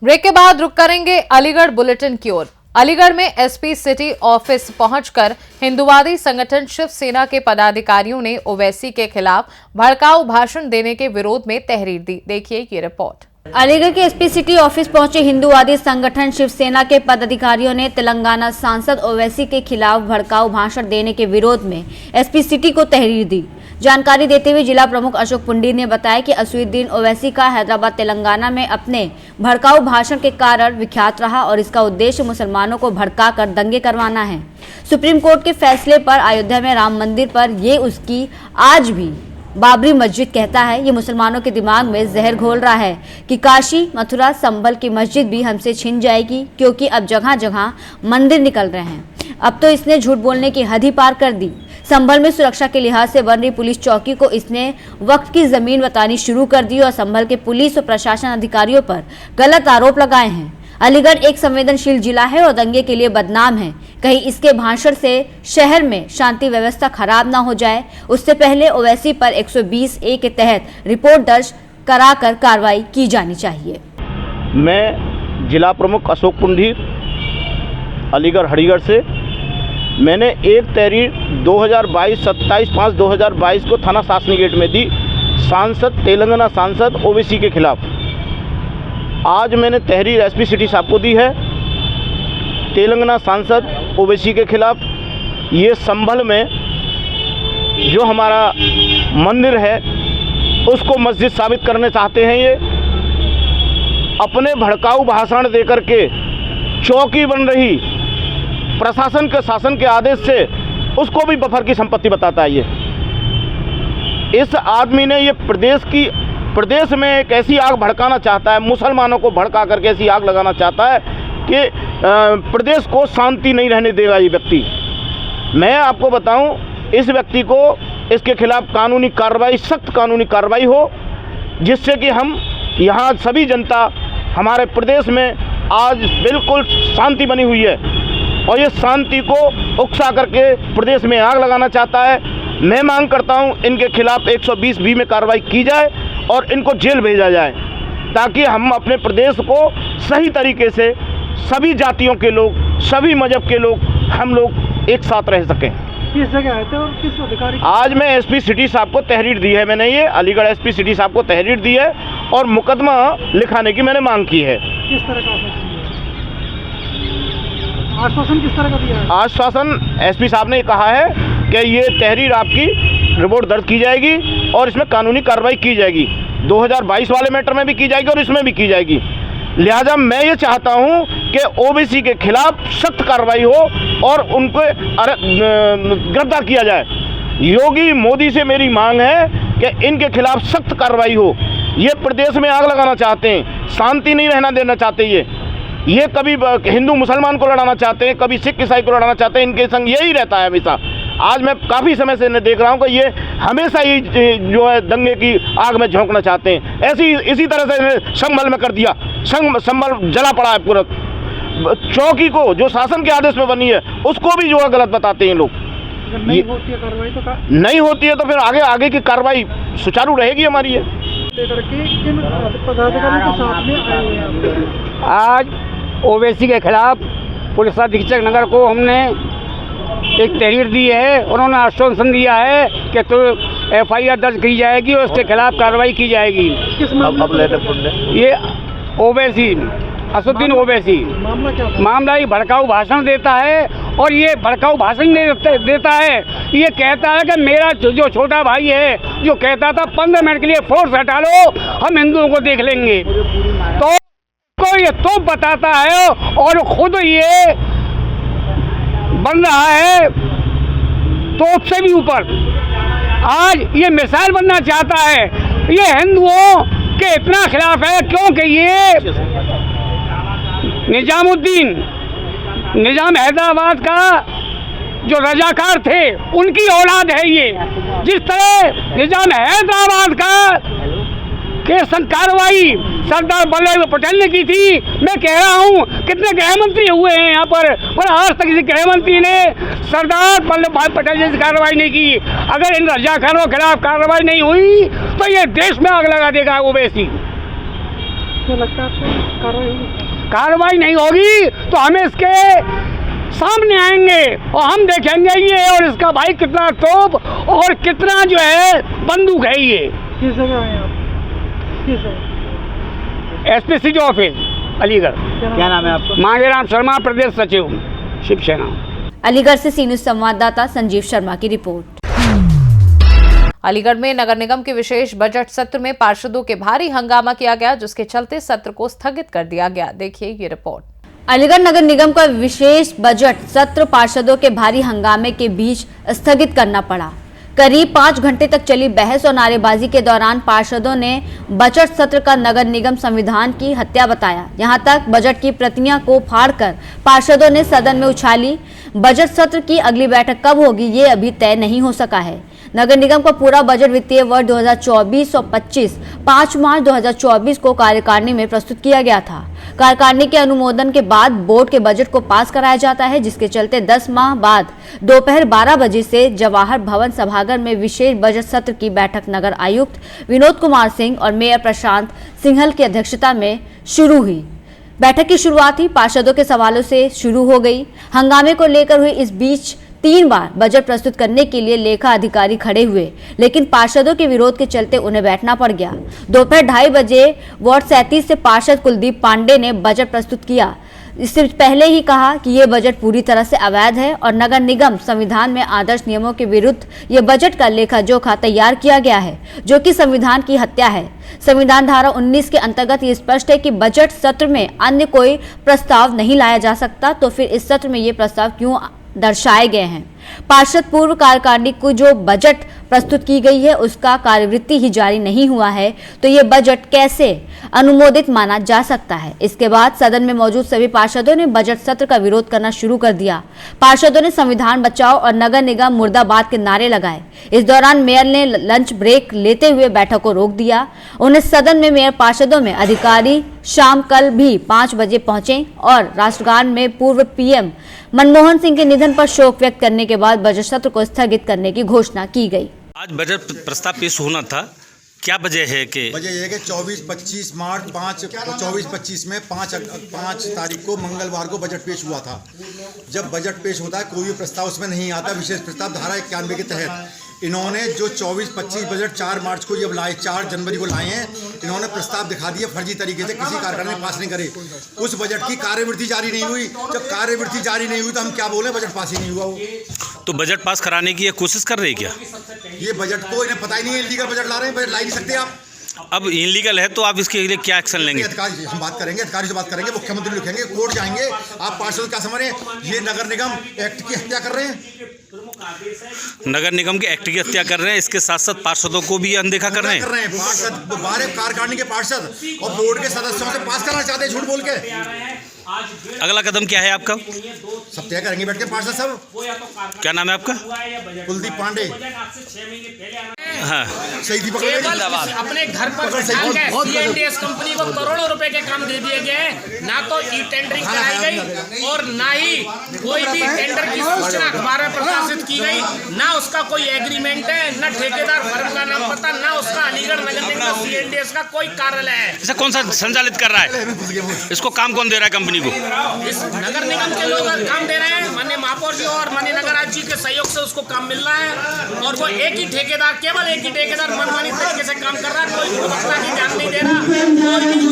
Break के बाद रुक करेंगे अलीगढ़ बुलेटिन की ओर। अलीगढ़ में एसपी सिटी ऑफिस पहुंचकर हिंदुवादी संगठन शिवसेना के पदाधिकारियों ने ओवैसी के खिलाफ भड़काऊ भाषण देने के विरोध में तहरीर दी। देखिए ये रिपोर्ट। अलीगढ़ के एसपी सिटी ऑफिस पहुंचे हिंदुवादी संगठन शिवसेना के पदाधिकारियों ने तेलंगाना सांसद ओवैसी के खिलाफ भड़काऊ भाषण देने के विरोध में एसपी सिटी को तहरीर दी। जानकारी देते हुए जिला प्रमुख अशोक पुंडी ने बताया कि असदुद्दीन ओवैसी का हैदराबाद तेलंगाना में अपने भड़काऊ भाषण के कारण विख्यात रहा और इसका उद्देश्य मुसलमानों को भड़काकर दंगे करवाना है। सुप्रीम कोर्ट के फैसले पर अयोध्या में राम मंदिर पर ये उसकी आज भी बाबरी मस्जिद कहता है, ये मुसलमानों के दिमाग में जहर घोल रहा है कि काशी, मथुरा, संभल की मस्जिद भी हमसे छिन जाएगी क्योंकि अब जगह जगह मंदिर निकल रहे हैं। अब तो इसने झूठ बोलने की हद ही पार कर दी। संभल में सुरक्षा के लिहाज से बन रही पुलिस चौकी को इसने वक्त की जमीन बतानी शुरू कर दी और संभल के पुलिस और प्रशासन अधिकारियों पर गलत आरोप लगाए हैं। अलीगढ़ एक संवेदनशील जिला है और दंगे के लिए बदनाम है। कहीं इसके भाषण से शहर में शांति व्यवस्था खराब ना हो जाए, उससे पहले ओवैसी पर 120A के तहत रिपोर्ट दर्ज कराकर कार्रवाई की जानी चाहिए। मैं जिला प्रमुख अशोक पुंडी अलीगढ़ हरिगढ़ से मैंने एक तहरीर 27/5/2022 को थाना शासनी गेट में दी सांसद तेलंगाना सांसद ओवैसी के खिलाफ। आज मैंने तहरीर एसपी सिटी साहब को दी है तेलंगाना सांसद ओवैसी के खिलाफ। ये संभल में जो हमारा मंदिर है उसको मस्जिद साबित करने चाहते हैं। ये अपने भड़काऊ भाषण देकर के चौकी बन रही प्रशासन के शासन के आदेश से उसको भी बफर की संपत्ति बताता है। ये इस आदमी ने ये प्रदेश में एक ऐसी आग भड़काना चाहता है, मुसलमानों को भड़का करके ऐसी आग लगाना चाहता है कि प्रदेश को शांति नहीं रहने देगा ये व्यक्ति। मैं आपको बताऊं, इस व्यक्ति को इसके खिलाफ कानूनी कार्रवाई, सख्त कानूनी कार्रवाई हो, जिससे कि हम यहाँ सभी जनता हमारे प्रदेश में आज बिल्कुल शांति बनी हुई है और ये शांति को उकसा करके प्रदेश में आग लगाना चाहता है। मैं मांग करता हूं इनके खिलाफ 120B में कार्रवाई की जाए और इनको जेल भेजा जाए ताकि हम अपने प्रदेश को सही तरीके से सभी जातियों के लोग, सभी मजहब के लोग, हम लोग एक साथ रह सकें। किस जगह आए थे और किस अधिकारी? आज मैं एसपी सिटी साहब को तहरीर दी है। मैंने ये अलीगढ़ एसपी सिटी साहब को तहरीर दी है और मुकदमा लिखाने की मैंने मांग की है। किस तरह का आश्वासन किस तरह का दिया है? आश्वासन एसपी साहब ने कहा है कि ये तहरीर आपकी रिपोर्ट दर्ज की जाएगी और इसमें कानूनी कार्रवाई की जाएगी। 2022 वाले मैटर में भी की जाएगी और इसमें भी की जाएगी। लिहाजा मैं ये चाहता हूं कि ओबीसी के खिलाफ सख्त कार्रवाई हो और उनको गिरफ्तार किया जाए। योगी मोदी से मेरी मांग है कि इनके खिलाफ सख्त कार्रवाई हो। ये प्रदेश में आग लगाना चाहते हैं, शांति नहीं रहना देना चाहते। ये कभी हिंदू मुसलमान को लड़ाना चाहते हैं, कभी सिख ईसाई को लड़ाना चाहते हैं। इनके संग यही रहता है हमेशा। आज मैं काफ़ी समय से देख रहा हूं कि ये हमेशा ही जो है दंगे की आग में झोंकना चाहते हैं। इसी तरह से संभल में कर दिया। संभल जला पड़ा है पूरा। चौकी को जो शासन के आदेश में बनी है उसको भी जो है गलत बताते हैं लोग। नहीं होती है कार्रवाई तो नहीं होती है तो फिर आगे की कार्रवाई सुचारू रहेगी हमारी। लेकर के किन पदाधिकारियों के साथ में आए हुए हैं? आज ओवैसी के खिलाफ पुलिस अधीक्षक नगर को हमने एक तहरीर दी है। उन्होंने आश्वासन दिया है कि तो FIR दर्ज की जाएगी और उसके खिलाफ कार्रवाई की जाएगी। किस मामले? ये ओवैसी, असदुद्दीन ओवैसी मामला ही भड़काऊ भाषण देता है और ये भड़काऊ भाषण देता है। ये कहता है कि मेरा जो छोटा भाई है जो कहता था 15 मिनट के लिए फोर्स हटा लो, हम हिंदुओं को देख लेंगे, तो ये तो बताता है और खुद ये बन रहा है तोप से भी ऊपर। आज ये मिसाइल बनना चाहता है। ये हिंदुओं के इतना खिलाफ है क्योंकि ये निजाम हैदराबाद का जो रजाकार थे उनकी औलाद है ये। जिस तरह निजाम हैदराबाद का के कार्रवाई सरदार वल्लभ भाई पटेल ने की थी। मैं कह रहा हूँ कितने गृह मंत्री हुए हैं यहाँ पर आज तक किसी गृह मंत्री ने सरदार वल्लभ भाई पटेल जैसी कार्रवाई नहीं की। अगर इन रजाकारों के खिलाफ कार्रवाई नहीं हुई तो ये देश में आग लगा देगा ओवैसी। क्या लगता है आपको कार्रवाई नहीं होगी तो हम इसके सामने आएंगे और हम देखेंगे ये और इसका भाई कितना तोप और कितना जो है बंदूक है। ये किस जगह आए आप? किस जगह? SPCT office Aligarh. क्या नाम है आपका? मांगेराम शर्मा, प्रदेश सचिव शिवसेना। अलीगढ़ से सी न्यूज़ संवाददाता संजीव शर्मा की रिपोर्ट। अलीगढ़ में नगर निगम के विशेष बजट सत्र में पार्षदों के भारी हंगामा किया गया, जिसके चलते सत्र को स्थगित कर दिया गया। देखिए ये रिपोर्ट। अलीगढ़ नगर निगम का विशेष बजट सत्र पार्षदों के भारी हंगामे के बीच स्थगित करना पड़ा। करीब 5 घंटे तक चली बहस और नारेबाजी के दौरान पार्षदों ने बजट सत्र का नगर निगम संविधान की हत्या बताया। यहां तक बजट की प्रतियां को फाड़कर पार्षदों ने सदन में उछाली। बजट सत्र की अगली बैठक कब होगी ये अभी तय नहीं हो सका है। नगर निगम का पूरा बजट वित्तीय वर्ष 2024 और 25 5 मार्च 2024 को कार्यकारिणी में प्रस्तुत किया गया था। कार्यकारिणी के अनुमोदन के बाद बोर्ड के बजट को पास कराया जाता है, जिसके चलते 10 माह बाद दोपहर 12 बजे से जवाहर भवन सभागार में विशेष बजट सत्र की बैठक नगर आयुक्त विनोद कुमार सिंह और मेयर प्रशांत सिंघल की अध्यक्षता में शुरू हुई। बैठक की शुरुआत ही पार्षदों के सवालों से शुरू हो गई। हंगामे को लेकर हुई इस बीच 3 बार बजट प्रस्तुत करने के लिए लेखा अधिकारी खड़े हुए, लेकिन पार्षदों के विरोध के चलते उन्हें बैठना पड़ गया। दोपहर 2:30 बजे वार्ड 37 से पार्षद कुलदीप पांडे ने बजट प्रस्तुत किया। इससे पहले ही कहा कि ये बजट पूरी तरह से अवैध है और नगर निगम संविधान में आदर्श नियमों के विरुद्ध ये बजट का लेखा जोखा तैयार किया गया है, जो कि संविधान की हत्या है। संविधान धारा 19 के अंतर्गत ये स्पष्ट है कि बजट सत्र में अन्य कोई प्रस्ताव नहीं लाया जा सकता, तो फिर इस सत्र में ये प्रस्ताव क्यों दर्शाए गए हैं। पार्षद पूर्व कार्यकारिणी को जो बजट प्रस्तुत की गई है उसका कार्यवृत्ति ही जारी नहीं हुआ है, तो ये बजट कैसे अनुमोदित माना जा सकता है। इसके बाद सदन में मौजूद सभी पार्षदों ने बजट सत्र का विरोध करना शुरू कर दिया। पार्षदों ने संविधान बचाओ और नगर निगम मुर्दाबाद के नारे लगाए। इस दौरान मेयर ने लंच ब्रेक लेते हुए बैठक को रोक दिया। उन्हें सदन में मेयर पार्षदों में अधिकारी शाम कल भी 5 बजे पहुंचे और राष्ट्रगान में पूर्व पीएम मनमोहन सिंह के निधन पर शोक व्यक्त करने के बाद बजट सत्र को स्थगित करने की घोषणा की गई। आज बजट प्रस्ताव पेश होना था, क्या वजह है कि वजह यह है कि 24-25 मार्च 24-25 में 5 तारीख को मंगलवार को बजट पेश हुआ था। जब बजट पेश होता है कोई भी प्रस्ताव उसमें नहीं आता, विशेष प्रस्ताव धारा 91 के तहत इन्होंने जो 24-25 बजट 4 मार्च को जब लाए, 4 जनवरी को लाए हैं, इन्होंने प्रस्ताव दिखा दिए फर्जी तरीके से, किसी कार्यकारिणी में पास नहीं करे। उस बजट की कार्यवृत्ति जारी नहीं हुई। जब कार्यवृत्ति जारी नहीं हुई तो हम क्या बोले, बजट पास ही नहीं हुआ। वो तो बजट पास कराने की कोशिश कर रहे क्या? ये बजट को इन्हें पता ही नहीं है, इलीगल बजट ला रहे हैं, बजट ला ही नहीं सकते आप। अब इनलीगल है तो आप इसके लिए क्या एक्शन लेंगे? अधिकारी हम बात करेंगे, अधिकारी से बात करेंगे, मुख्यमंत्री लिखेंगे, कोर्ट जाएंगे। आप पार्षद क्या समझ रहे हैं, ये नगर निगम एक्ट की हत्या कर रहे हैं। नगर निगम के एक्ट की हत्या कर रहे हैं, इसके साथ साथ पार्षदों को भी अनदेखा कर रहे हैं। पार्षद 12 कार्यकारिणी के पार्षद और बोर्ड के सदस्यों से पास करना चाहते हैं झूठ बोल के। अगला कदम क्या है आपका? सब तय करेंगे बैठ के पार्षद सब। क्या नाम है आपका? कुलदीप पांडे। हाँ, सही दीपक अपने घर पर सीएनडीएस कंपनी को करोड़ों रुपए के काम दे दिए गए। ना तो ई टेंडरिंग कराई गई और ना ही कोई भी टेंडर की सूचना अखबार में प्रकाशित की गई। ना उसका कोई एग्रीमेंट है, ना ठेकेदार फर्म का नाम पता, ना उसका अलीगढ़ नगर निगम सीएनडीएस का कोई कार्यालय है। इसे कौन सा संचालित कर रहा है? इसको काम कौन दे रहा है कंपनी को? इस नगर निगम के लोग काम दे रहे हैं। माननीय महापौर जी और माननीय नगराध्यक्ष जी के सहयोग से उसको काम मिल रहा है और वो एक ही ठेकेदार, केवल एक ही ठेकेदार मनमानी तरीके से काम कर रहा है। कोई गुणवत्ता की ध्यान नहीं दे रहा, कोई भी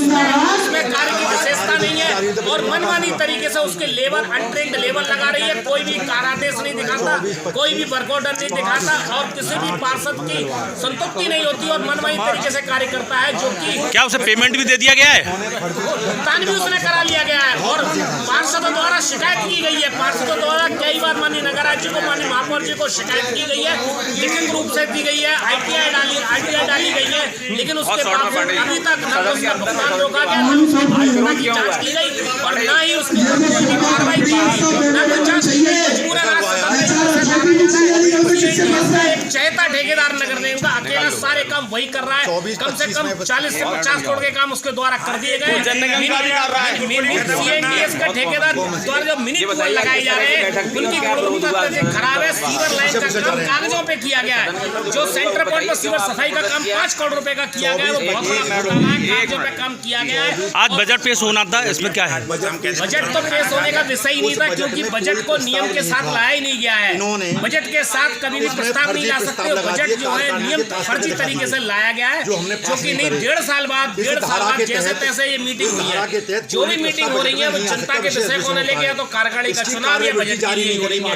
उसमें कार्य की विशेषता नहीं है और मनमानी तरीके से उसके लेबर अनट्रेंड लेबर लगा रही है। कोई भी कार्यादेश नहीं दिखाता, कोई भी वर्क ऑर्डर नहीं दिखाता और किसी भी पार्षद की संतुष्टि नहीं होती और मनमानी तरीके से कार्य करता है। जो कि क्या उसे पेमेंट भी दे दिया गया है? भुगतान भी उसने करा लिया गया है और पार्षदों द्वारा शिकायत की गई है। पार्षदों द्वारा कई बार माननीय नगराध्यक्ष जी को, माननीय महापौर जी को शिकायत की गई है, लिखित रूप से दी गई है, आरटीआई डाली गई है, लेकिन उसके बावजूद अभी तक न तो उसका भुगतान रोका गया, न उसकी की जांच की गई और न ही उसकी कोई भी कार्रवाई की गई, न कुछ जांच की गई। पूरा एक चहेता ठेकेदार नगर निगम का अकेला जाएगा, सारे काम वही कर रहा है। कम से कम 40 से 50 करोड़ के काम उसके द्वारा कर दिए गए। CNTS का ठेकेदार द्वारा जो मिनी कूलर लगाए जा रहे हैं उनकी गुणवत्ता खराब है। सीवर लाइन का काम कागजों पे किया गया है। जो सेंटर पॉइंट पर सीवर सफाई का काम 5 करोड़ रुपए का किया गया है, वो बहुत बड़ा घोटाला है, कागजों पे काम किया गया है। आज बजट पेश होना था, इसमें क्या है? बजट तो पेश होने का विषय ही नहीं था, क्योंकि बजट को नियम के साथ लाया ही नहीं गया है। बजट के साथ कभी भी प्रस्ताव नहीं ला सकते। बजट जो है नियम फर्जी तरीके से लाया गया है, जो कि नहीं। 1.5 साल बाद जैसे तैसे ये मीटिंग हुई है। जो भी मीटिंग हो रही है वो जनता के विषय को लेके, या तो कार्यकारिणी का चुनाव या बजट के लिए हो रही है।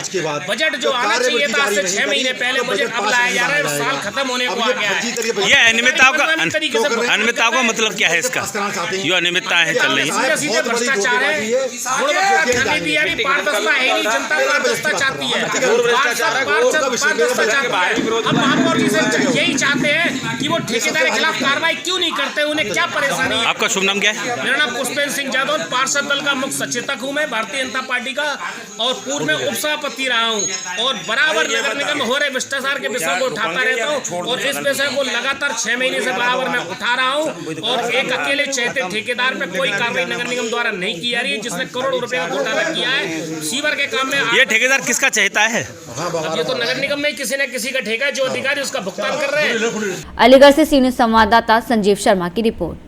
बजट जो आना चाहिए था आज से 6 महीने पहले, बजट अब लाया जा रहा है। साल खत्म होने को आ गया है। ये अनियमितताओं का मतलब क्या है इसका? जो अनियमितताएं चल रही है, सीधे भ्रष्टाचार है, पारदर्शिता है नहीं। जनता पारदर्शिता चाहती है, पारदर्शिता चाहती है। हम महापौर जी से यही चाहते हैं कि वो ठेकेदार के खिलाफ कार्रवाई क्यों नहीं करते, उन्हें क्या परेशानी है? आपका शुभ नाम क्या है? मेरा नाम पुष्पेंद्र सिंह यादव, पार्षद दल का मुख्य सचेतक हूँ मैं, भारतीय जनता पार्टी का, और पूर्व में उपसभापति रहा हूँ, और बराबर नगर निगम में हो रहे भ्रष्टाचार के विषय को उठाता रहता हूँ, और इस विषय को लगातार 6 महीने से बराबर मैं उठा रहा हूँ। और एक अकेले चहेते ठेकेदार पे कोई कार्रवाई नगर निगम द्वारा नहीं की जा रही है, जिसने करोड़ों रुपए का घोटाला किया है। सीवर के काम में ये ठेकेदार किसका चहेता है? अब ये तो नगर निगम में किसी न किसी का ठेका है, जो अधिकारी उसका भुगतान कर रहे हैं। अलीगढ़ से सी न्यूज़ संवाददाता संजीव शर्मा की रिपोर्ट।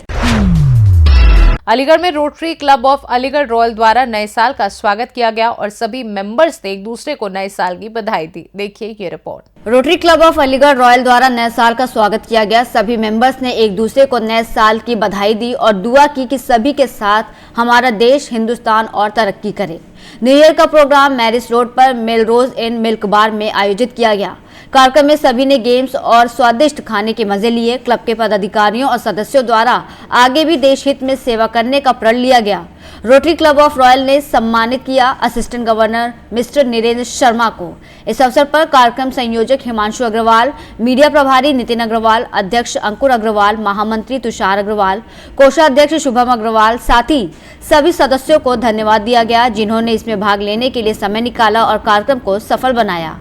अलीगढ़ में rotary club of Aligarh royal द्वारा नए साल का स्वागत किया गया और सभी मेंबर्स ने एक दूसरे को नए साल की बधाई दी। देखिए ये report. Rotary club of Aligarh royal द्वारा नए साल का स्वागत किया गया। सभी मेंबर्स ने एक दूसरे को नए साल की बधाई दी और दुआ की कि सभी के साथ हमारा देश हिंदुस्तान और तरक्की करे। न्यू ईयर का प्रोग्राम मैरिज रोड पर मेलरोज एंड मिल्क बार में आयोजित किया गया। कार्यक्रम में सभी ने गेम्स और स्वादिष्ट खाने के मजे लिए। क्लब के पदाधिकारियों और सदस्यों द्वारा आगे भी देश हित में सेवा करने का प्रण लिया गया। रोटरी क्लब ऑफ रॉयल ने सम्मानित किया assistant governor mister Narendra Sharma को। इस अवसर पर कार्यक्रम संयोजक हिमांशु अग्रवाल, मीडिया प्रभारी नितिन अग्रवाल, अध्यक्ष अंकुर अग्रवाल, महामंत्री तुषार अग्रवाल, कोषाध्यक्ष शुभम अग्रवाल, साथ ही सभी सदस्यों को धन्यवाद दिया गया जिन्होंने इसमें भाग लेने के लिए समय निकाला और कार्यक्रम को सफल बनाया।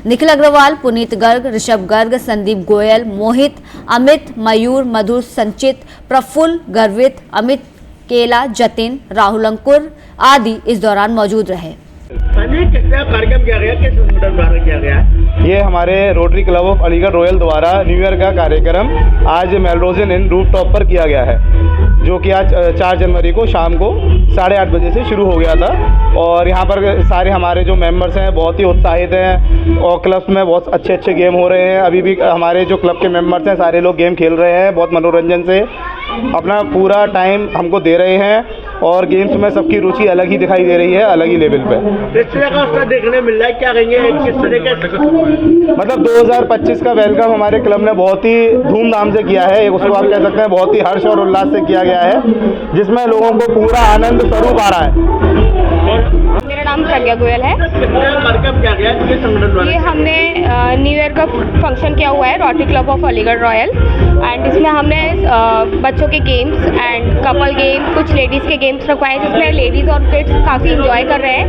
निखिल अग्रवाल, पुनीत गर्ग, ऋषभ गर्ग, संदीप गोयल, मोहित, अमित, मयूर, मधुर, संचित, प्रफुल्ल, गर्वित, अमित, केला, जतिन, राहुल, अंकुर आदि इस दौरान मौजूद रहे। कार्यक्रम किया गया, किस संगठन द्वारा किया गया? ये हमारे rotary club of Aligarh royal द्वारा न्यू ईयर का कार्यक्रम आज मेलरोजन इन रूफ टॉप पर किया गया है, जो कि आज 4 जनवरी को शाम को 8:30 बजे से शुरू हो गया था। और यहाँ पर सारे हमारे जो मेंबर्स हैं बहुत ही उत्साहित हैं और क्लब में बहुत अच्छे गेम हो रहे हैं। अभी भी हमारे जो क्लब के मेंबर्स हैं सारे लोग गेम खेल रहे हैं, बहुत मनोरंजन से अपना पूरा टाइम हमको दे रहे हैं और गेम्स में सबकी रुचि अलग ही दिखाई दे रही है, अलग ही लेवल पे। किस तरह का उसका देखने मिल रहा है, क्या कहेंगे, किस तरह का मतलब 2025 का वेलकम हमारे क्लब ने बहुत ही धूमधाम से किया है। उसको आप कह सकते हैं बहुत ही हर्ष और उल्लास से किया गया है, जिसमें लोगों को पूरा आनंद स्वरूप आ रहा है। मेरा नाम प्रज्ञा गोयल है। कार्यक्रम क्या गया, किस संगठन द्वारा? ये हमने न्यू ईयर का फंक्शन किया हुआ है rotary club of Aligarh royal, and इसमें हमने बच्चों के गेम्स एंड कपल गेम, कुछ लेडीज़ के गेम्स रखवाए जिसमें लेडीज़ और किड्स काफ़ी इंजॉय कर रहे हैं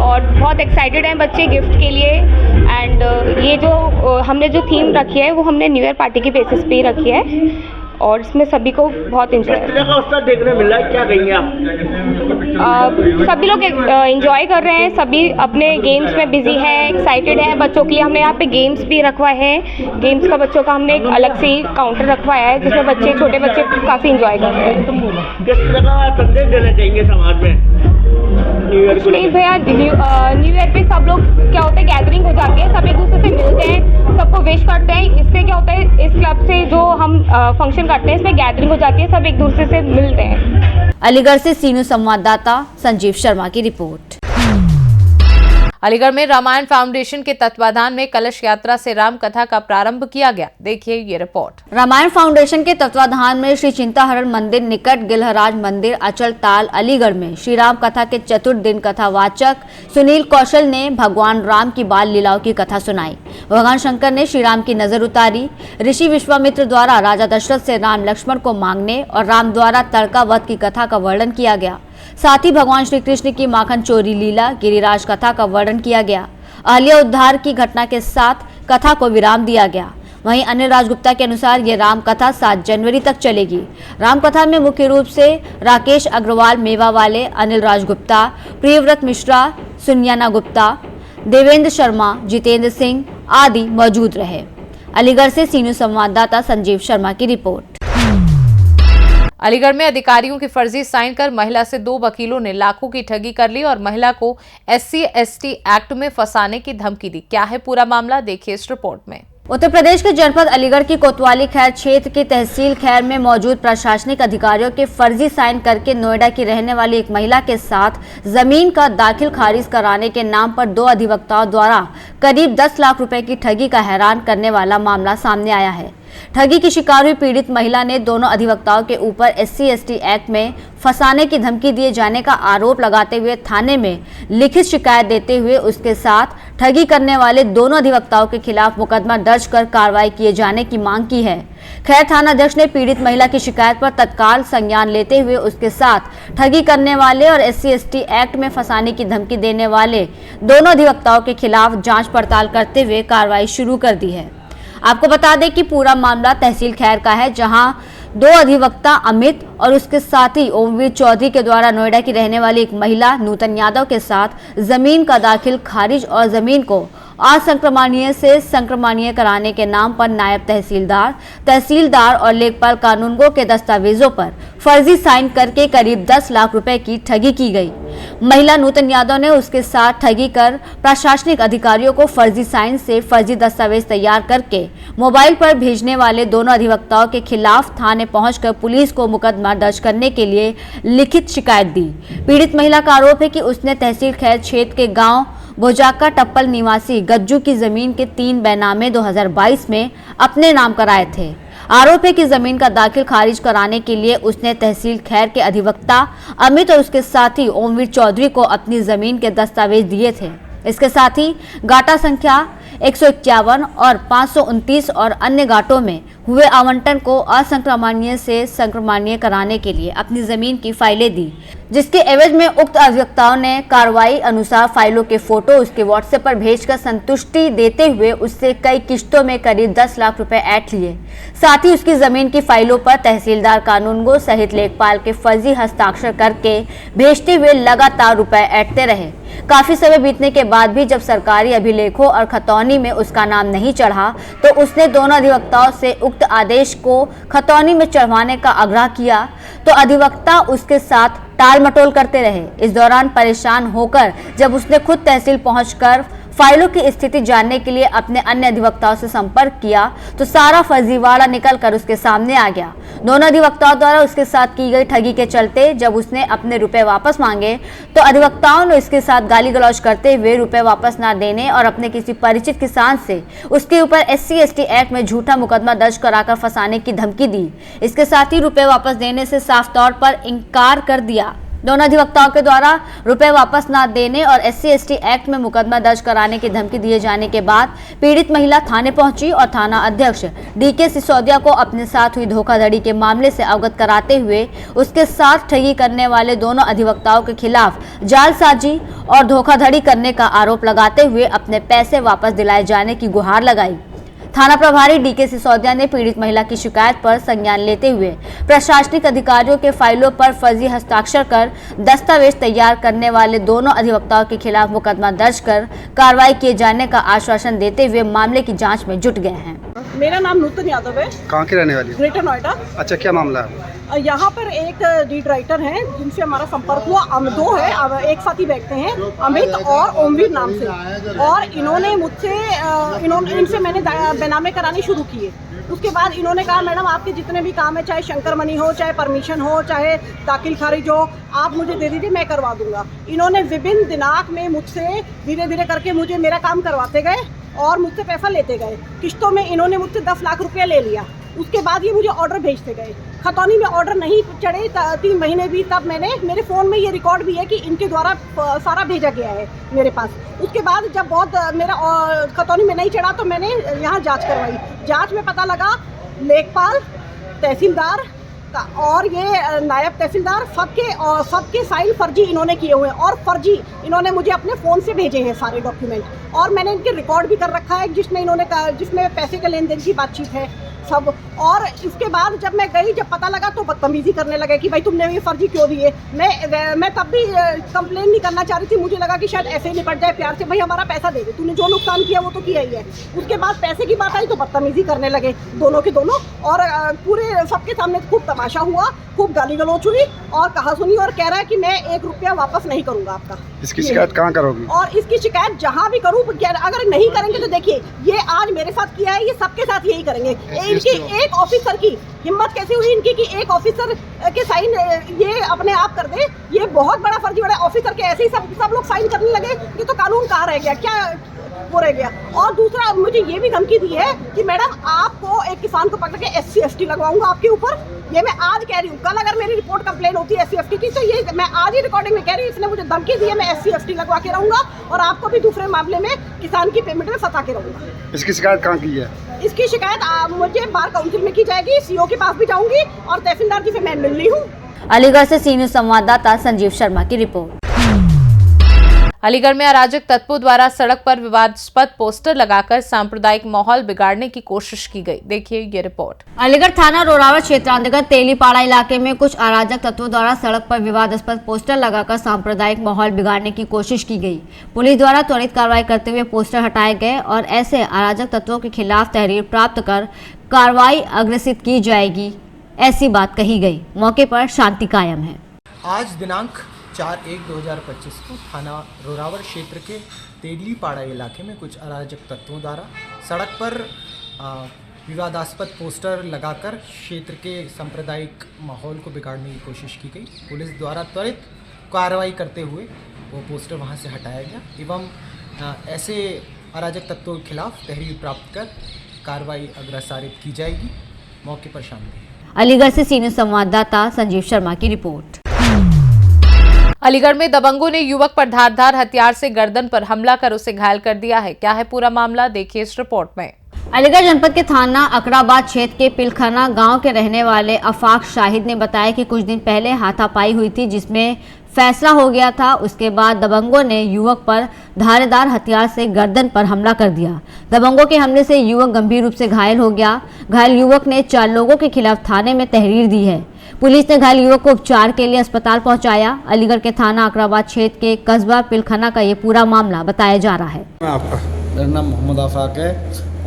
और बहुत एक्साइटेड हैं बच्चे गिफ्ट के लिए। एंड ये जो हमने जो थीम रखी है वो हमने न्यू ईयर पार्टी की बेसिस पे ही रखी है और इसमें सभी को बहुत इंजॉय देखने मिल रहा है, क्या कहेंगे आप? सभी लोग इंजॉय कर रहे हैं, सभी अपने गेम्स में बिजी हैं, एक्साइटेड हैं। बच्चों के लिए हमने यहाँ पे गेम्स भी रखवाए हैं। गेम्स का बच्चों का हमने एक अलग से काउंटर रखवाया है जिसमें बच्चे, छोटे बच्चे काफ़ी इंजॉय कर रहे हैं। किस तरह का संदेश देना चाहेंगे समाज में न्यू ईयर को? नहीं भैया, न्यू ईयर पे सब लोग क्या होता है, गैदरिंग हो जाती है, सब एक दूसरे से मिलते हैं, सबको विश करते हैं। इससे क्या होता है, इस क्लब से जो हम फंक्शन करते हैं इसमें गैदरिंग हो जाती है, सब एक दूसरे से मिलते हैं। अलीगढ़ से सी न्यूज़ संवाददाता संजीव शर्मा की रिपोर्ट। अलीगढ़ में रामायण फाउंडेशन के तत्वाधान में कलश यात्रा से राम कथा का प्रारंभ किया गया। देखिए ये रिपोर्ट। रामायण फाउंडेशन के तत्वाधान में श्री चिंताहरण मंदिर निकट गिलहराज मंदिर अचल ताल अलीगढ़ में श्री राम कथा के चतुर्थ दिन कथावाचक सुनील कौशल ने भगवान राम की बाल लीलाओं की कथा सुनाई। भगवान शंकर ने श्री राम की नजर उतारी। ऋषि विश्वामित्र द्वारा राजा दशरथ से राम लक्ष्मण को मांगने और राम द्वारा तड़का वध की कथा का वर्णन किया गया। साथ ही भगवान श्री कृष्ण की माखन चोरी लीला गिरिराज कथा का वर्णन किया गया। अहल्या उद्धार की घटना के साथ कथा को विराम दिया गया। वहीं अनिल राजगुप्ता के अनुसार ये रामकथा 7 जनवरी तक चलेगी। रामकथा में मुख्य रूप से राकेश अग्रवाल, मेवा वाले, अनिल राजगुप्ता, प्रियव्रत मिश्रा, सुनियाना गुप्ता, देवेंद्र शर्मा, जितेंद्र सिंह आदि मौजूद रहे। अलीगढ़ से सीनियर संवाददाता संजीव शर्मा की रिपोर्ट। अलीगढ़ में अधिकारियों की फर्जी साइन कर महिला से 2 वकीलों ने लाखों की ठगी कर ली और महिला को SC/ST एक्ट में फंसाने की धमकी दी। क्या है पूरा मामला, देखिए इस रिपोर्ट में। उत्तर प्रदेश के जनपद अलीगढ़ की कोतवाली खैर क्षेत्र की तहसील खैर में मौजूद प्रशासनिक अधिकारियों के फर्जी साइन करके नोएडा की रहने वाली एक महिला के साथ जमीन का दाखिल खारिज कराने के नाम पर 2 अधिवक्ताओं द्वारा करीब 10 लाख रुपए की ठगी का हैरान करने वाला मामला सामने आया है। ठगी की शिकार हुई पीड़ित महिला ने दोनों अधिवक्ताओं के ऊपर SC/ST एक्ट में फंसाने की धमकी दिए जाने का आरोप लगाते हुए थाने में लिखित शिकायत देते हुए उसके साथ ठगी करने वाले दोनों अधिवक्ताओं के खिलाफ मुकदमा दर्ज कर कार्रवाई किए जाने की मांग की है। खैर थाना अध्यक्ष ने पीड़ित महिला की शिकायत पर तत्काल संज्ञान लेते हुए उसके साथ ठगी करने वाले और SC/ST एक्ट में फंसाने की धमकी देने वाले दोनों अधिवक्ताओं के खिलाफ जांच पड़ताल करते हुए कार्रवाई शुरू कर दी है। आपको बता दें कि पूरा मामला तहसील खैर का है, जहां 2 अधिवक्ता अमित और उसके साथी ओमवीर चौधरी के द्वारा नोएडा की रहने वाली एक महिला नूतन यादव के साथ जमीन का दाखिल खारिज और जमीन को असंक्रमणीय से संक्रमणीय कराने के नाम पर नायब तहसीलदार और लेखपाल कानूनगो के दस्तावेजों पर फर्जी साइन करके करीब 10 लाख रुपए की ठगी की गई। महिला नूतन यादव ने उसके साथ ठगी कर प्रशासनिक अधिकारियों को फर्जी साइन से फर्जी दस्तावेज तैयार करके मोबाइल पर भेजने वाले दोनों अधिवक्ताओं के खिलाफ थाने पहुंचकर पुलिस को मुकदमा दर्ज करने के लिए लिखित शिकायत दी। पीड़ित महिला का आरोप है कि उसने तहसील खैर क्षेत्र के गाँव भोजाका टप्पल निवासी गज्जू की जमीन के 3 बैनामे 2022 में अपने नाम कराए थे। आरोप है कि जमीन का दाखिल खारिज कराने के लिए उसने तहसील खैर के अधिवक्ता अमित और उसके साथी ओमवीर चौधरी को अपनी जमीन के दस्तावेज दिए थे। इसके साथ ही गाटा संख्या 151 और 529 और अन्य गाटों में हुए आवंटन को असंक्रमणीय से संक्रमणीय कराने के लिए अपनी जमीन की फाइलें दी, जिसके एवज में उक्त अधिवक्ताओं ने कार्रवाई अनुसार फाइलों के फोटो उसके व्हाट्सएप पर भेजकर संतुष्टि देते हुए उससे कई किश्तों में करीब 10 लाख रुपए ऐंठ लिए। साथ ही उसकी जमीन की फाइलों पर तहसीलदार कानूनगो सहित लेखपाल के फर्जी हस्ताक्षर करके भेजते हुए लगातार रुपए ऐंठते रहे। काफी समय बीतने के बाद भी जब सरकारी अभिलेखों और खतौनी में उसका नाम नहीं चढ़ा तो उसने दोनों अधिवक्ताओं से उक्त आदेश को खतौनी में चढ़वाने का आग्रह किया तो अधिवक्ता उसके साथ टाल मटोल करते रहे। इस दौरान परेशान होकर जब उसने खुद तहसील पहुंचकर फाइलों की स्थिति जानने के लिए अपने अन्य अधिवक्ताओं से संपर्क किया तो सारा फर्जीवाड़ा निकलकर उसके सामने आ गया। दोनों अधिवक्ताओं द्वारा उसके साथ की गई ठगी के चलते जब उसने अपने रुपए वापस मांगे तो अधिवक्ताओं ने इसके साथ गाली गलौज करते हुए रुपए वापस न देने और अपने किसी परिचित किसान से उसके ऊपर SC/ST एक्ट में झूठा मुकदमा दर्ज कराकर फंसाने की धमकी दी। इसके साथ ही रुपए वापस देने से साफ तौर पर इनकार कर दिया। दोनों अधिवक्ताओं के द्वारा रुपए वापस न देने और SC/ST एक्ट में मुकदमा दर्ज कराने की धमकी दिए जाने के बाद पीड़ित महिला थाने पहुंची और थाना अध्यक्ष DK सिसोदिया को अपने साथ हुई धोखाधड़ी के मामले से अवगत कराते हुए उसके साथ ठगी करने वाले दोनों अधिवक्ताओं के खिलाफ जालसाजी और धोखाधड़ी करने का आरोप लगाते हुए अपने पैसे वापस दिलाए जाने की गुहार लगाई। थाना प्रभारी DK सिसोदिया ने पीड़ित महिला की शिकायत पर संज्ञान लेते हुए प्रशासनिक अधिकारियों के फाइलों पर फर्जी हस्ताक्षर कर दस्तावेज तैयार करने वाले दोनों अधिवक्ताओं के खिलाफ मुकदमा दर्ज कर कार्रवाई किए जाने का आश्वासन देते हुए मामले की जांच में जुट गए हैं। मेरा नाम नूतन यादव है। कहाँ की रहने वाली? ग्रेटर नोएडा। अच्छा, क्या मामला है? यहाँ पर एक रीड राइटर हैं जिनसे हमारा संपर्क हुआ। 2 है, अब एक साथ ही बैठते हैं, अमित और ओमवीर नाम से, और इन्होंने मुझसे इनसे मैंने बेनामे करानी शुरू किए। उसके बाद इन्होंने कहा मैडम आपके जितने भी काम है, चाहे शंकर मनी हो, चाहे परमिशन हो, चाहे दाखिल खारिज हो, आप मुझे दे दीजिए, मैं करवा दूंगा। इन्होंने विभिन्न दिनांक में मुझसे धीरे धीरे करके मुझे मेरा काम करवाते गए और मुझसे पैसा लेते गए। किस्तों में इन्होंने मुझसे 10 लाख रुपया ले लिया। उसके बाद ये मुझे ऑर्डर भेजते गए। खतौनी में ऑर्डर नहीं चढ़े 3 महीने भी, तब मेरे फ़ोन में ये रिकॉर्ड भी है कि इनके द्वारा सारा भेजा गया है मेरे पास। उसके बाद जब बहुत मेरा खतौनी में नहीं चढ़ा तो मैंने यहाँ जांच करवाई। जांच में पता लगा लेखपाल, तहसीलदार, और ये नायब तहसीलदार सबके साइन फर्जी इन्होंने किए हुए हैं और फर्जी इन्होंने मुझे अपने फ़ोन से भेजे हैं सारे डॉक्यूमेंट और मैंने इनके रिकॉर्ड भी कर रखा है जिसमें पैसे के लेन देन की बातचीत है सब। और इसके बाद जब मैं गई, जब पता लगा तो बदतमीजी करने लगे कि भाई तुमने ये फर्जी क्यों दिए। मैं तब भी कंप्लेन नहीं करना चाह रही थी, मुझे लगा कि शायद ऐसे ही निपट जाए प्यार से, भाई हमारा पैसा दे दे, तूने जो नुकसान किया वो तो किया ही है। उसके बाद पैसे की बात आई तो बदतमीजी करने लगे दोनों के दोनों और पूरे सबके सामने खूब तमाशा हुआ, खूब गाली गलौच हुई और कहा सुनी और कह रहा है कि मैं 1 रुपया वापस नहीं करूँगा आपका। इसकी शिकायत कहाँ करोगी? और इसकी शिकायत जहाँ भी करूँ, अगर नहीं करेंगे तो देखिए ये आज मेरे साथ किया है, ये सबके साथ यही करेंगे। इनकी एक ऑफिसर की हिम्मत कैसे हुई इनकी कि एक ऑफिसर के साइन ये अपने आप कर दे, ये बहुत बड़ा फर्जी बड़ा ऑफिसर के ऐसे ही सब लोग साइन करने लगे। ये तो कानून कहाँ रह गया, क्या वो रह गया। और दूसरा मुझे ये भी धमकी दी है कि मैडम आपको एक किसान को पकड़ के SC ST लगवाऊंगा आपके ऊपर। ये मैं आज कह रही हूँ, कल अगर मेरी रिपोर्ट कंप्लेन होती है SC ST की तो ये मैं आज ही रिकॉर्डिंग में कह रही हूँ, इसने मुझे धमकी दी है, मैं SC ST लगवा के रहूंगा और आपको भी दूसरे मामले में किसान की पेमेंट में फंसा के रहूंगा। इसकी शिकायत कहाँ की है? इसकी शिकायत मुझे बार काउंसिल में की जाएगी, CO के पास भी जाऊंगी और तहसीलदार जी से मैं मिल रही हूँ। अलीगढ़ से सीनियर संवाददाता संजीव शर्मा की रिपोर्ट। अलीगढ़ में अराजक तत्वों द्वारा सड़क पर विवादास्पद पोस्टर लगाकर सांप्रदायिक माहौल बिगाड़ने की कोशिश की गई। देखिए ये रिपोर्ट। अलीगढ़ थाना रोरावट क्षेत्रांतर्गत तेलीपाड़ा इलाके में कुछ अराजक तत्वों द्वारा सड़क पर विवादास्पद पोस्टर लगाकर सांप्रदायिक माहौल बिगाड़ने की कोशिश की गई। पुलिस द्वारा त्वरित कार्रवाई करते हुए पोस्टर हटाए गए और ऐसे अराजक तत्वों के खिलाफ तहरीर प्राप्त कर कार्रवाई अग्रसित की जाएगी, ऐसी बात कही गई। मौके पर शांति कायम है। आज दिनांक 4/1/2025 को थाना रोरावर क्षेत्र के तेलीपाड़ा इलाके में कुछ अराजक तत्वों द्वारा सड़क पर विवादास्पद पोस्टर लगाकर क्षेत्र के सांप्रदायिक माहौल को बिगाड़ने की कोशिश की गई। पुलिस द्वारा त्वरित कार्रवाई करते हुए वो पोस्टर वहां से हटाया गया एवं ऐसे अराजक तत्वों के खिलाफ तहरीर प्राप्त कर कार्रवाई अग्रसारित की जाएगी। मौके पर शांति। अलीगढ़ से सीनियर संवाददाता संजीव शर्मा की रिपोर्ट। अलीगढ़ में दबंगों ने युवक पर धारदार हथियार से गर्दन पर हमला कर उसे घायल कर दिया है। क्या है पूरा मामला, देखिए इस रिपोर्ट में। अलीगढ़ जनपद के थाना अकराबाद क्षेत्र के पिलखाना गांव के रहने वाले अफाक शाहिद ने बताया कि कुछ दिन पहले हाथापाई हुई थी जिसमें फैसला हो गया था। उसके बाद दबंगों ने युवक पर धारदार हथियार से गर्दन पर हमला कर दिया। दबंगों के हमले से युवक गंभीर रूप से घायल हो गया। घायल युवक ने 4 लोगों के खिलाफ थाने में तहरीर दी है। पुलिस ने घायल युवक को उपचार के लिए अस्पताल पहुंचाया। अलीगढ़ के थाना अकराबाद क्षेत्र के कस्बा पिलखाना का ये पूरा मामला बताया जा रहा है। आपका? मेरा नाम मोहम्मद आफाक है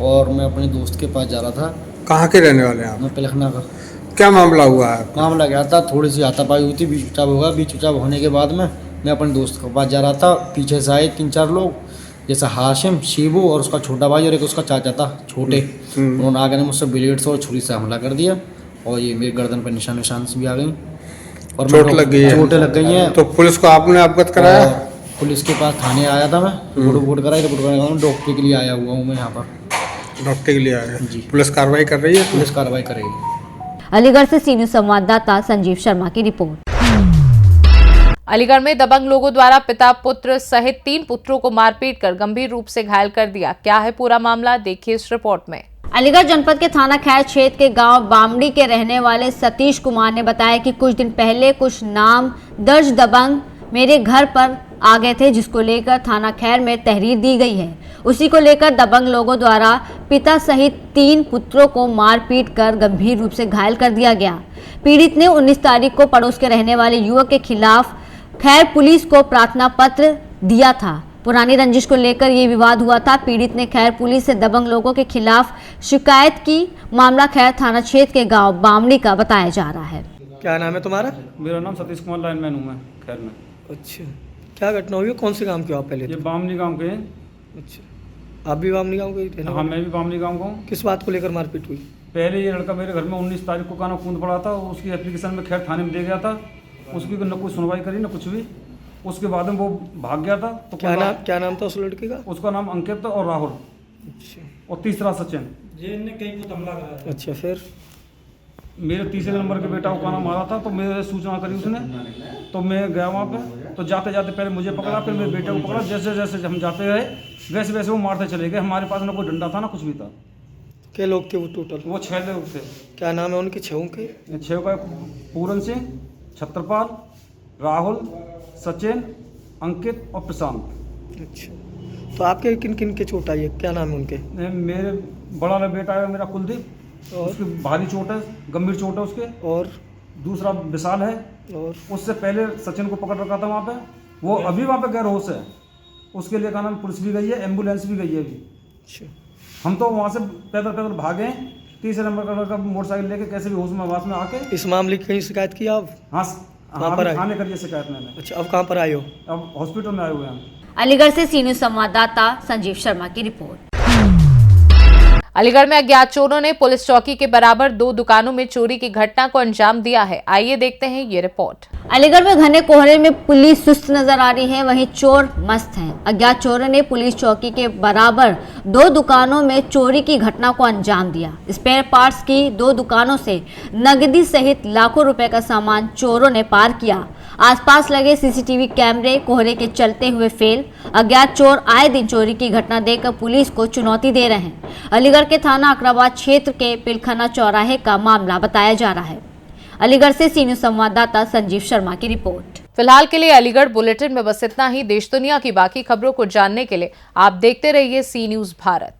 और मैं अपने दोस्त के पास जा रहा था। कहाँ के रहने वाले हैं आप? मैं पिलखाना का। क्या मामला हुआ है? मामला क्या था, थोड़ी सी हाथापाई हुई थी, बीच उचाव होगा। बीच उचाव होने के बाद में मैं अपने दोस्त के पास जा रहा था। पीछे से आए 3-4 लोग, जैसे हाशिम, शिबू और उसका छोटा भाई और एक उसका चाचा था छोटे। उन्होंने आगे ने मुझसे ब्लेड से और छुरी से हमला कर दिया और ये मेरे गर्दन पर निशान भी आ गई और चोट लग गई है। चोटें लग गई हैं। तो पुलिस को आपने अवगत कराया? पुलिस के पास थाने आया था मैं, रिपोर्ट कराई। रिपोर्ट कराया, डॉक्टर के लिए आया हुआ हूँ मैं यहाँ पर। डॉक्टर के लिए आया जी। पुलिस कार्रवाई कर रही है? पुलिस कार्रवाई करेगी। अलीगढ़ से सीनियर संवाददाता संजीव शर्मा की रिपोर्ट। अलीगढ़ में दबंग लोगों द्वारा पिता पुत्र सहित 3 पुत्रों को मारपीट कर गंभीर रूप से घायल कर दिया। क्या है पूरा मामला, देखिए इस रिपोर्ट में। अलीगढ़ जनपद के थाना खैर क्षेत्र के गांव बामड़ी के रहने वाले सतीश कुमार ने बताया कि कुछ दिन पहले कुछ नाम दर्ज दबंग मेरे घर पर आ गए थे, जिसको लेकर थाना खैर में तहरीर दी गई है। उसी को लेकर दबंग लोगों द्वारा पिता सहित 3 पुत्रों को मारपीट कर गंभीर रूप से घायल कर दिया गया। पीड़ित ने 19 तारीख को पड़ोस के रहने वाले युवक के खिलाफ खैर पुलिस को प्रार्थना पत्र दिया था। पुरानी रंजिश को लेकर ये विवाद हुआ था। पीड़ित ने खैर पुलिस से दबंग लोगों के खिलाफ शिकायत की। मामला खैर थाना क्षेत्र के गांव बामड़ी का बताया जा रहा है। क्या नाम है तुम्हारा? मेरा नाम सतीश कुमार, लाइनमैन हूँ मैं खैर में। अच्छा, क्या घटना हुई? कौन से गांव के आप पहले? ये बामनी गांव के हैं। अच्छा, आप भी बामनी गांव के? हाँ, मैं भी बामनी गांव का हूँ। किस बात को लेकर मारपीट हुई? पहले ये लड़का मेरे घर में 19 तारीख को काना कूद पड़ा था। उसकी एप्लीकेशन में खैर थाने में दे गया था। उसकी न कोई सुनवाई करी न कुछ भी। उसके बाद में वो भाग गया था। तो क्या नाम था उस लड़के का? उसका नाम अंकित और राहुल। अच्छा। और तीसरा सचिन। ये इनने कहीं को हमला कराया। अच्छा, फिर मेरे तीसरे नंबर के बेटा को काना मारा था तो मेरे सूचना करी उसने, तो मैं गया वहाँ पे। तो जाते जाते पहले मुझे पकड़ा, फिर मेरे बेटे को पकड़ा। जैसे जैसे हम जाते रहे वैसे वैसे वो मारते चले गए। हमारे पास ना कोई डंडा था ना कुछ भी था। क्या लोग थे वो टोटल? वो 6 लोग थे। क्या नाम है उनके छहों के? 6 का पूरन सिंह, छत्रपाल, राहुल, सचिन, अंकित और प्रशांत। अच्छा, तो आपके किन किन के चोट आई है? क्या नाम है उनके? मेरे बड़ा वाला बेटा है मेरा कुलदीप, और उसकी भारी चोट है, गंभीर चोट है उसके। और दूसरा विशाल है, और उससे पहले सचिन को पकड़ रखा था वहाँ पे, वो अभी वहाँ पे गैर होश है। उसके लिए का नाम पुलिस भी गई है, एम्बुलेंस भी गई है अभी। अच्छा, हम तो वहाँ से पैदल पैदल भागे, तीसरे नंबर का मोटरसाइकिल लेके कैसे भी होश में आवास में आके। इस मामले की कहीं शिकायत की आप? हाँ, कहाँ पर आए? थाने करिए शिकायत मैंने। अच्छा, अब कहाँ पर आए हो? अब हॉस्पिटल में आए हुए हैं। अलीगढ़ से सी न्यूज संवाददाता संजीव शर्मा की रिपोर्ट। अलीगढ़ में अज्ञात चोरों ने पुलिस चौकी के बराबर 2 दुकानों में चोरी की घटना को अंजाम दिया है। आइए देखते हैं ये रिपोर्ट। अलीगढ़ में घने कोहरे में पुलिस सुस्त नजर आ रही है, वहीं चोर मस्त हैं। अज्ञात चोरों ने पुलिस चौकी के बराबर 2 दुकानों में चोरी की घटना को अंजाम दिया। स्पेयर पार्ट्स की 2 दुकानों से नकदी सहित लाखों रुपए का सामान चोरों ने पार किया। आसपास लगे सीसीटीवी कैमरे कोहरे के चलते हुए फेल। अज्ञात चोर आए दिन चोरी की घटना देखकर पुलिस को चुनौती दे रहे हैं। अलीगढ़ के थाना अकराबाद क्षेत्र के पिलखना चौराहे का मामला बताया जा रहा है। अलीगढ़ से सी न्यूज संवाददाता संजीव शर्मा की रिपोर्ट। फिलहाल के लिए अलीगढ़ बुलेटिन में बस इतना ही। देश दुनिया की बाकी खबरों को जानने के लिए आप देखते रहिए सी न्यूज भारत।